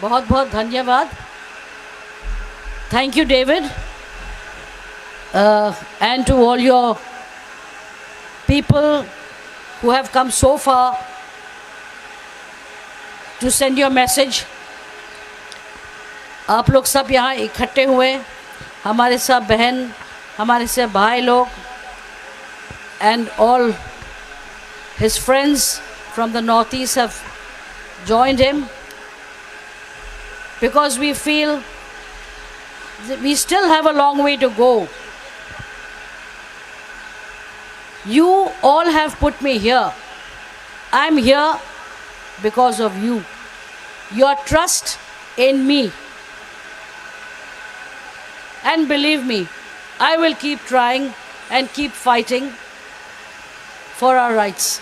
बहुत बहुत धन्यवाद. Thank you, David. And to all your people who have come so far to send your message. आप लोग सब यहाँ इकट्ठे हुए, हमारे सब बहन, हमारे सब भाई लोग, and all his friends from the northeast have joined him, because we feel that we still have a long way to go. You all have put me here. I'm here because of you. Your trust in me. And believe me, I will keep trying and keep fighting for our rights.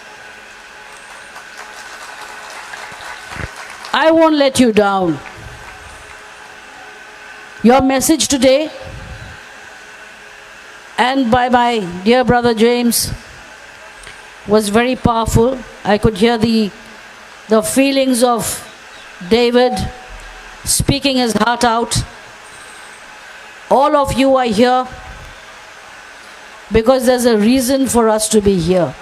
I won't let you down. Your message today, and by my dear brother James, was very powerful. I could hear the feelings of David speaking his heart out. All of you are here because there's a reason for us to be here.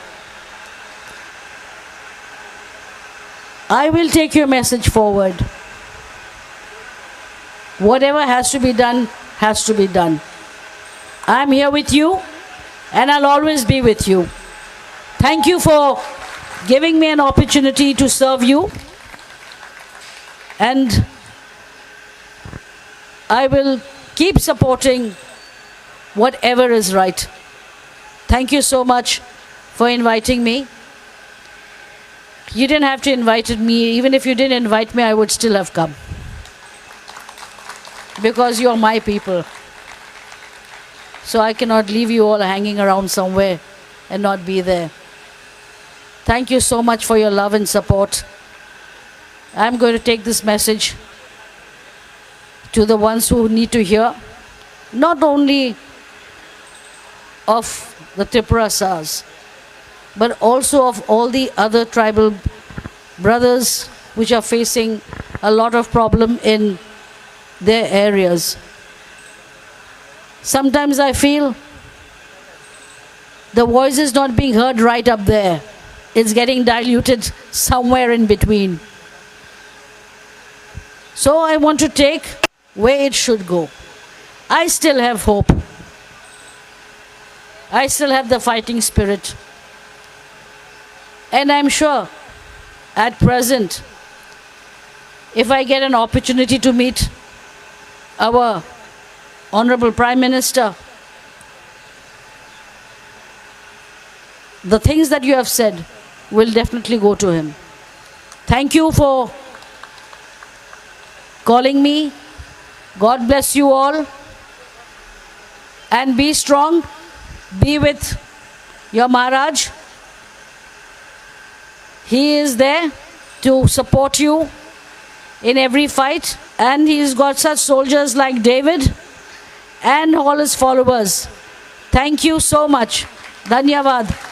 I will take your message forward. Whatever has to be done, has to be done. I'm here with you, and I'll always be with you. Thank you for giving me an opportunity to serve you. And I will keep supporting whatever is right. Thank you so much for inviting me. You didn't have to invite me. Even if you didn't invite me, I would still have come. Because you're my people. So I cannot leave you all hanging around somewhere and not be there. Thank you so much for your love and support. I'm going to take this message to the ones who need to hear, not only of the Triparasas, but also of all the other tribal brothers which are facing a lot of problem in their areas. Sometimes I feel the voice is not being heard right up there. It's getting diluted somewhere in between. So I want to take where it should go. I still have hope. I still have the fighting spirit. And I'm sure at present, if I get an opportunity to meet our Honorable Prime Minister, the things that you have said will definitely go to him. Thank you for calling me. God bless you all. And be strong. Be with your Maharaj. He is there to support you in every fight. And he's got such soldiers like David and all his followers. Thank you so much. Dhanyavad.